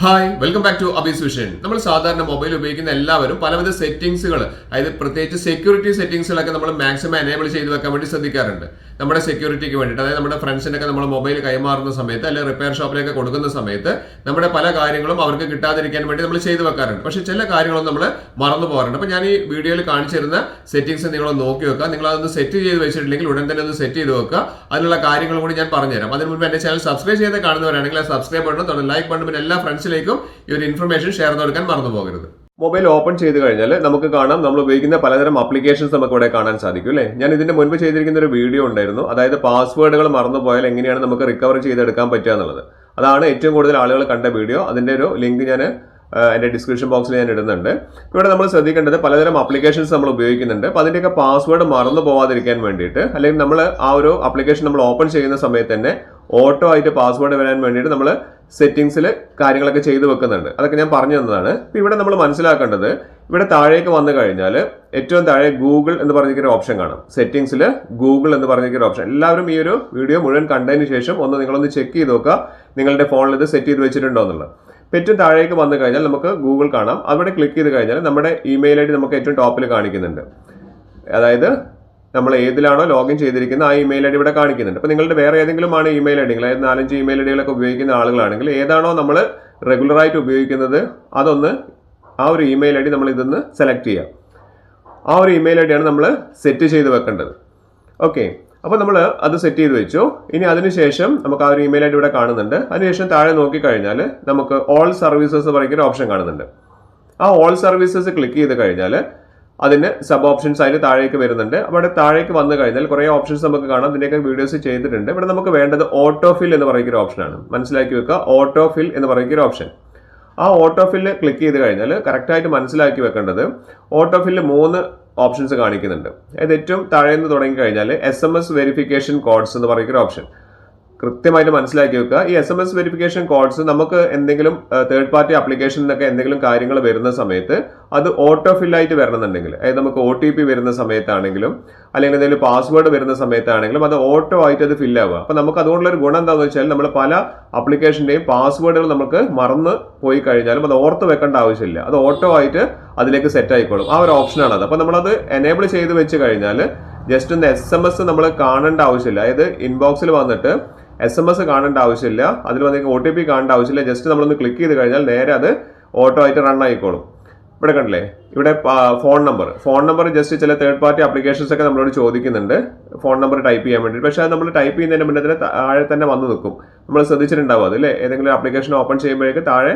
Hi welcome back to Abi's vision. നമ്മൾ സാധാരണ mobile ഉപയോഗിക്കുന്ന എല്ലാവരും പലവിധ സെറ്റിംഗ്സുകൾ, അതായത് പ്രത്യേകിച്ച് സെക്യൂരിറ്റി സെറ്റിംഗ്സുകളൊക്കെ നമ്മൾ മാക്സിമം എനേബിൾ ചെയ്ത് വെക്കാൻ വേണ്ടി ശ്രദ്ധിക്കാറുണ്ട്. നമ്മുടെ സെക്യൂരിറ്റിക്ക് വേണ്ടിയിട്ട്, അതായത് നമ്മുടെ ഫ്രണ്ട്സിനൊക്കെ നമ്മൾ മൊബൈൽ കൈമാറുന്ന സമയത്ത് അല്ലെങ്കിൽ റിപ്പയർ ഷോപ്പിലേക്ക് കൊടുക്കുന്ന സമയത്ത് നമ്മുടെ പല കാര്യങ്ങളും അവർക്ക് കിട്ടാതിരിക്കാൻ വേണ്ടി നമ്മൾ ചെയ്തു വെക്കാറുണ്ട്. പക്ഷേ ചില കാര്യങ്ങളൊന്നും നമ്മൾ മറന്നു പോകാറുണ്ട്. അപ്പോൾ ഞാൻ ഈ വീഡിയോയിൽ കാണിച്ചിരുന്ന സെറ്റിംഗ്സ് നിങ്ങളൊന്ന് നോക്കി വെക്കുക. നിങ്ങൾ അതൊന്ന് സെറ്റ് ചെയ്ത് വെച്ചിട്ടില്ലെങ്കിൽ ഉടൻ തന്നെ ഒന്ന് സെറ്റ് ചെയ്ത് വെക്കുക. അതിനുള്ള കാര്യങ്ങളും കൂടി ഞാൻ പറഞ്ഞുതരാം. അതിന് മുൻപ് എൻ്റെ ചാനൽ സബ്സ്ക്രൈബ് ചെയ്ത് കാണുന്നവരാണെങ്കിൽ ആ സബ്സ്ക്രൈബ് ബട്ടൺ, ലൈക്ക് ബട്ടൺ, പിന്നെ എല്ലാ ഫ്രണ്ട്സിലേക്കും ഈ ഒരു ഇൻഫർമേഷൻ ഷെയർ ചെയ്ത് കൊടുക്കാൻ മറന്നു പോകരുത്. മൊബൈൽ ഓപ്പൺ ചെയ്ത് കഴിഞ്ഞാൽ നമുക്ക് കാണാം, നമ്മൾ ഉപയോഗിക്കുന്ന പലതരം ആപ്ലിക്കേഷൻസ് നമുക്ക് ഇവിടെ കാണാൻ സാധിക്കും അല്ലേ. ഞാൻ ഇതിന്റെ മുൻപ് ചെയ്തിരിക്കുന്ന ഒരു വീഡിയോ ഉണ്ടായിരുന്നു, അതായത് പാസ്വേഡുകൾ മറന്നുപോയാൽ എങ്ങനെയാണ് നമുക്ക് റിക്കവർ ചെയ്തെടുക്കാൻ പറ്റുക എന്നുള്ളത്. അതാണ് ഏറ്റവും കൂടുതൽ ആളുകൾ കണ്ട വീഡിയോ. അതിന്റെ ഒരു ലിങ്ക് ഞാൻ എൻ്റെ ഡിസ്ക്രിപ്ഷൻ ബോക്സിൽ ഞാൻ ഇടുന്നുണ്ട്. ഇവിടെ നമ്മൾ ശ്രദ്ധിക്കേണ്ടത് പലതരം ആപ്ലിക്കേഷൻസ് നമ്മൾ ഉപയോഗിക്കുന്നുണ്ട്. അപ്പോൾ അതിൻ്റെയൊക്കെ പാസ്വേഡ് മറന്നു പോവാതിരിക്കാൻ വേണ്ടിയിട്ട്, അല്ലെങ്കിൽ നമ്മൾ ആ ഒരു ആപ്ലിക്കേഷൻ നമ്മൾ ഓപ്പൺ ചെയ്യുന്ന സമയത്ത് തന്നെ ഓട്ടോ ആയിട്ട് പാസ്വേഡ് വരാൻ വേണ്ടിയിട്ട് നമ്മൾ സെറ്റിംഗ്സിൽ കാര്യങ്ങളൊക്കെ ചെയ്തു വെക്കുന്നുണ്ട്. അതൊക്കെ ഞാൻ പറഞ്ഞു തന്നതാണ്. ഇപ്പോൾ ഇവിടെ നമ്മൾ മനസ്സിലാക്കേണ്ടത്, ഇവിടെ താഴേക്ക് വന്നു കഴിഞ്ഞാൽ ഏറ്റവും താഴെ ഗൂഗിൾ എന്ന് പറഞ്ഞിരിക്കുന്ന ഓപ്ഷൻ കാണാം. സെറ്റിംഗ്സിൽ ഗൂഗിൾ എന്ന് പറഞ്ഞിരിക്കുന്ന ഓപ്ഷൻ. എല്ലാവരും ഈ ഒരു വീഡിയോ മുഴുവൻ കണ്ടതിന് ശേഷം നിങ്ങളൊന്ന് ചെക്ക് ചെയ്ത് നോക്കുക, നിങ്ങളുടെ ഫോണിൽ ഇത് സെറ്റ് ചെയ്ത് വെച്ചിട്ടുണ്ടോ എന്നുള്ളത്. ഏറ്റവും താഴേക്ക് വന്നു കഴിഞ്ഞാൽ നമുക്ക് ഗൂഗിൾ കാണാം. അവിടെ ക്ലിക്ക് ചെയ്ത് കഴിഞ്ഞാൽ നമ്മുടെ ഇമെയിൽ ID നമുക്ക് ഏറ്റവും ടോപ്പിൽ കാണിക്കുന്നുണ്ട്. അതായത് നമ്മൾ ഏതിലാണോ ലോഗിൻ ചെയ്തിരിക്കുന്ന ആ ഇമെയിൽ ID ഇവിടെ കാണിക്കുന്നുണ്ട്. അപ്പോൾ നിങ്ങളുടെ വേറെ ഏതെങ്കിലും ആണ് ഇമെയിൽ ID, അതായത് 4-5 ഇമെയിൽ IDകളൊക്കെ ഉപയോഗിക്കുന്ന ആളുകളാണെങ്കിൽ ഏതാണോ നമ്മൾ റെഗുലറായിട്ട് ഉപയോഗിക്കുന്നത് അതൊന്ന് ആ ഒരു ഇമെയിൽ ID നമ്മൾ ഇതൊന്ന് സെലക്ട് ചെയ്യാം. ആ ഒരു ഇമെയിൽ ID ആണ് നമ്മൾ സെറ്റ് ചെയ്ത് വെക്കേണ്ടത്. ഓക്കെ, അപ്പോൾ നമ്മൾ അത് സെറ്റ് ചെയ്ത് വെച്ചു. ഇനി അതിനുശേഷം നമുക്ക് ആ ഒരു ഇമെയിൽ ID ഇവിടെ കാണുന്നുണ്ട്. അതിനുശേഷം താഴെ നോക്കിക്കഴിഞ്ഞാൽ നമുക്ക് ഓൾ സർവീസസ് പറയുന്ന ഓപ്ഷൻ കാണുന്നുണ്ട്. ആ ഓൾ സർവീസസ് ക്ലിക്ക് ചെയ്ത് കഴിഞ്ഞാൽ അതിന് സബ് ഓപ്ഷൻസ് അതിന് താഴേക്ക് വരുന്നുണ്ട്. അവിടെ താഴേക്ക് വന്നു കഴിഞ്ഞാൽ കുറേ ഓപ്ഷൻസ് നമുക്ക് കാണാം. ഇതിൻ്റെയൊക്കെ വീഡിയോസ് ചെയ്തിട്ടുണ്ട്. ഇവിടെ നമുക്ക് വേണ്ടത് ഓട്ടോ ഫിൽ എന്ന് പറയുന്ന ഓപ്ഷനാണ്. മനസ്സിലാക്കി വെക്കുക, ഓട്ടോ ഫിൽ എന്ന് പറയുന്ന ഓപ്ഷൻ. ആ ഓട്ടോ ഫില്ല് ക്ലിക്ക് ചെയ്ത് കഴിഞ്ഞാൽ കറക്റ്റായിട്ട് മനസ്സിലാക്കി വെക്കേണ്ടത്, ഓട്ടോ ഫില്ല് 3 ഓപ്ഷൻസ് കാണിക്കുന്നുണ്ട്. അതായത് ഏറ്റവും താഴെ നിന്ന് തുടങ്ങി കഴിഞ്ഞാൽ SMS വെരിഫിക്കേഷൻ കോഡ്സ് എന്ന് പറയുന്ന ഓപ്ഷൻ കൃത്യമായിട്ട് മനസ്സിലാക്കി വെക്കുക. ഈ SMS വെരിഫിക്കേഷൻ കോഡ്സ് നമുക്ക് എന്തെങ്കിലും തേർഡ് പാർട്ടി ആപ്ലിക്കേഷനിലൊക്കെ എന്തെങ്കിലും കാര്യങ്ങൾ വരുന്ന സമയത്ത് അത് ഓട്ടോ ഫില്ലായിട്ട് വരണമെന്നുണ്ടെങ്കിൽ, അതായത് നമുക്ക് OTP വരുന്ന സമയത്താണെങ്കിലും അല്ലെങ്കിൽ എന്തെങ്കിലും പാസ്വേഡ് വരുന്ന സമയത്താണെങ്കിലും അത് ഓട്ടോ ആയിട്ട് അത് ഫില്ലാവുക. അപ്പോൾ നമുക്ക് അതുകൊണ്ടുള്ളൊരു ഗുണം എന്താണെന്ന് വെച്ചാൽ നമ്മൾ പല ആപ്ലിക്കേഷൻ്റെയും പാസ്വേഡുകൾ നമുക്ക് മറന്ന് പോയി കഴിഞ്ഞാലും അത് ഓർത്ത് വെക്കേണ്ട ആവശ്യമില്ല. അത് ഓട്ടോ ആയിട്ട് അതിലേക്ക് സെറ്റ് ആയിക്കോളും. ആ ഒരു ഓപ്ഷനാണത്. അപ്പോൾ നമ്മളത് എനേബിൾ ചെയ്ത് വെച്ച് കഴിഞ്ഞാൽ ജസ്റ്റ് ഒന്ന് SMS നമ്മൾ കാണേണ്ട ആവശ്യമില്ല. അതായത് ഇൻബോക്സിൽ വന്നിട്ട് SMS കാണേണ്ട ആവശ്യമില്ല, അതിൽ വന്നിട്ട് OTP കാണേണ്ട ആവശ്യമില്ല. ജസ്റ്റ് നമ്മളൊന്ന് ക്ലിക്ക് ചെയ്ത് കഴിഞ്ഞാൽ നേരെ അത് ഓട്ടോ ആയിട്ട് റൺ ആയിക്കോളും. ഇവിടെ കണ്ടില്ലേ, ഇവിടെ ഫോൺ നമ്പർ ജസ്റ്റ് ചില തേർഡ് പാർട്ടി ആപ്ലിക്കേഷൻസ് ഒക്കെ നമ്മളോട് ചോദിക്കുന്നുണ്ട് ഫോൺ നമ്പർ ടൈപ്പ് ചെയ്യാൻ വേണ്ടി. പക്ഷേ അത് നമ്മൾ ടൈപ്പ് ചെയ്യുന്നതിന് മുന്നേ തന്നെ താഴെ തന്നെ വന്ന് നിൽക്കും. നമ്മൾ ശ്രദ്ധിച്ചിട്ടുണ്ടാവും അതല്ലേ, ഏതെങ്കിലും ആപ്ലിക്കേഷൻ ഓപ്പൺ ചെയ്യുമ്പോഴേക്ക് താഴെ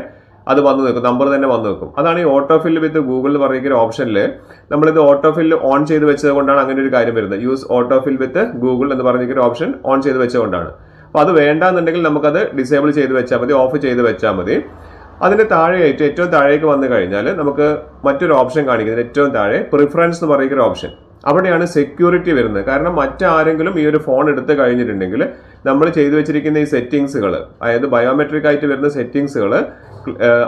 അത് വന്ന് നിൽക്കും, നമ്പർ തന്നെ വന്ന് നിൽക്കും. അതാണ് ഈ ഓട്ടോ ഫിൽ വിത്ത് ഗൂഗിൾ എന്ന് പറയുന്ന ഓപ്ഷനിൽ നമ്മളിത് ഓട്ടോ ഫിൽ ഓൺ ചെയ്ത് വെച്ചത് കൊണ്ടാണ് അങ്ങനെ ഒരു കാര്യം വരുന്നത്. Use auto fill with Google എന്ന് പറഞ്ഞിരിക്കുന്ന ഓപ്ഷൻ ഓൺ ചെയ്ത് വെച്ചുകൊണ്ടാണ്. അപ്പോൾ അത് വേണ്ടാന്നുണ്ടെങ്കിൽ നമുക്കത് ഡിസേബിൾ ചെയ്ത് വെച്ചാൽ മതി, ഓഫ് ചെയ്ത് വെച്ചാൽ മതി. അതിന് താഴെയായിട്ട് ഏറ്റവും താഴേക്ക് വന്നു കഴിഞ്ഞാൽ നമുക്ക് മറ്റൊരു ഓപ്ഷൻ കാണിക്കുന്നത്, ഏറ്റവും താഴെ പ്രിഫറൻസ് എന്ന് പറയുന്ന ഓപ്ഷൻ. അവിടെയാണ് സെക്യൂരിറ്റി വരുന്നത്. കാരണം മറ്റാരെങ്കിലും ഈ ഒരു ഫോൺ എടുത്ത് കഴിഞ്ഞിട്ടുണ്ടെങ്കിൽ നമ്മൾ ചെയ്തു വെച്ചിരിക്കുന്ന ഈ സെറ്റിംഗ്സുകൾ, അതായത് ബയോമെട്രിക് ആയിട്ട് വരുന്ന സെറ്റിംഗ്സുകൾ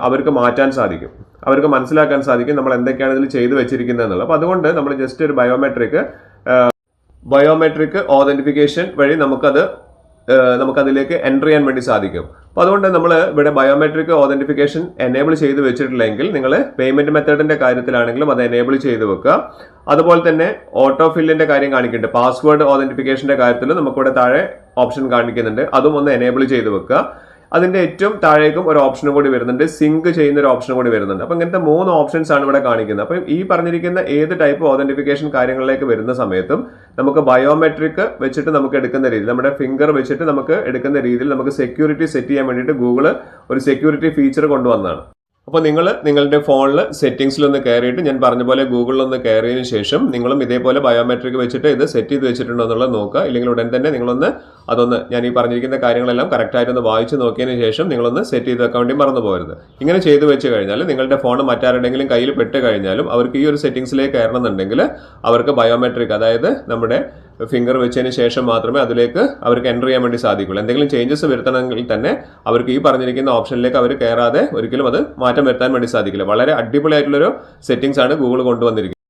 അവർക്ക് മാറ്റാൻ സാധിക്കും, അവർക്ക് മനസ്സിലാക്കാൻ സാധിക്കും നമ്മൾ എന്തൊക്കെയാണ് ഇതിൽ ചെയ്തു വെച്ചിരിക്കുന്നത് എന്നുള്ളത്. അപ്പോൾ അതുകൊണ്ട് നമ്മൾ ജസ്റ്റ് ഒരു ബയോമെട്രിക് ഓതന്റിഫിക്കേഷൻ വഴി നമുക്കതിലേക്ക് എൻ്റർ ചെയ്യാൻ വേണ്ടി സാധിക്കും. അപ്പോൾ അതുകൊണ്ട് നമ്മൾ ഇവിടെ ബയോമെട്രിക് ഓതന്റിഫിക്കേഷൻ എനേബിൾ ചെയ്ത് വെച്ചിട്ടില്ലെങ്കിൽ നിങ്ങൾ പേയ്മെന്റ് മെത്തേഡിന്റെ കാര്യത്തിലാണെങ്കിലും അത് എനേബിൾ ചെയ്ത് വെക്കുക. അതുപോലെ തന്നെ ഓട്ടോ ഫില്ലിന്റെ കാര്യം കാണിക്കുന്നുണ്ട്. പാസ്വേഡ് ഓതന്റിഫിക്കേഷന്റെ കാര്യത്തിൽ നമുക്കിവിടെ താഴെ ഓപ്ഷൻ കാണിക്കുന്നുണ്ട്, അതും ഒന്ന് എനേബിൾ ചെയ്ത് വെക്കുക. അതിന്റെ ഏറ്റവും താഴേക്കും ഒരു ഓപ്ഷനും കൂടി വരുന്നുണ്ട്, സിങ്ക് ചെയ്യുന്ന ഒരു ഓപ്ഷനും കൂടി വരുന്നുണ്ട്. അപ്പോൾ ഇങ്ങനത്തെ 3 ഓപ്ഷൻസ് ആണ് ഇവിടെ കാണിക്കുന്നത്. അപ്പം ഈ പറഞ്ഞിരിക്കുന്ന ഏത് ടൈപ്പ് ഓതന്റിഫിക്കേഷൻ കാര്യങ്ങളിലേക്ക് വരുന്ന സമയത്തും നമുക്ക് ബയോമെട്രിക് വെച്ചിട്ട് നമുക്ക് എടുക്കുന്ന രീതിയിൽ, നമ്മുടെ ഫിംഗർ വെച്ചിട്ട് നമുക്ക് എടുക്കുന്ന രീതിയിൽ നമുക്ക് സെക്യൂരിറ്റി സെറ്റ് ചെയ്യാൻ വേണ്ടിയിട്ട് ഗൂഗിൾ ഒരു സെക്യൂരിറ്റി ഫീച്ചർ കൊണ്ടുവന്നതാണ്. അപ്പോൾ നിങ്ങളുടെ ഫോണിൽ സെറ്റിംഗ്സിലൊന്ന് കയറിയിട്ട് ഞാൻ പറഞ്ഞ പോലെ ഗൂഗിളിലൊന്ന് കയറിയതിനു ശേഷം നിങ്ങളും ഇതേപോലെ ബയോമെട്രിക് വെച്ചിട്ട് ഇത് സെറ്റ് ചെയ്ത് വെച്ചിട്ടുണ്ടോ എന്നുള്ളത് നോക്കുക. ഇല്ലെങ്കിൽ ഉടൻ തന്നെ അതൊന്ന് ഞാൻ ഈ പറഞ്ഞിരിക്കുന്ന കാര്യങ്ങളെല്ലാം കറക്റ്റായിട്ടൊന്ന് വായിച്ച് നോക്കിയതിന് ശേഷം നിങ്ങളൊന്ന് സെറ്റ് ചെയ്ത് വെക്കാൻ വേണ്ടി മറന്നു പോകരുത്. ഇങ്ങനെ ചെയ്ത് വെച്ച് കഴിഞ്ഞാൽ നിങ്ങളുടെ ഫോൺ മറ്റാരുടെങ്കിലും കയ്യിൽ പെട്ട് കഴിഞ്ഞാലും അവർക്ക് ഈ ഒരു സെറ്റിംഗ്സിലേക്ക് കയറണമെന്നുണ്ടെങ്കിൽ അവർക്ക് ബയോമെട്രിക്, അതായത് നമ്മുടെ ഫിംഗർ വെച്ചതിന് ശേഷം മാത്രമേ അതിലേക്ക് അവർക്ക് എൻ്റർ ചെയ്യാൻ വേണ്ടി സാധിക്കുള്ളൂ. എന്തെങ്കിലും ചേഞ്ചസ് വരുത്തണമെങ്കിൽ തന്നെ അവർക്ക് ഈ പറഞ്ഞിരിക്കുന്ന ഓപ്ഷനിലേക്ക് അവർ കയറാതെ ഒരിക്കലും അത് മാറ്റം വരുത്താൻ വേണ്ടി സാധിക്കില്ല. വളരെ അടിപൊളിയായിട്ടുള്ളൊരു സെറ്റിംഗ്സ് ആണ് ഗൂഗിൾ കൊണ്ടുവന്നിരിക്കുന്നത്.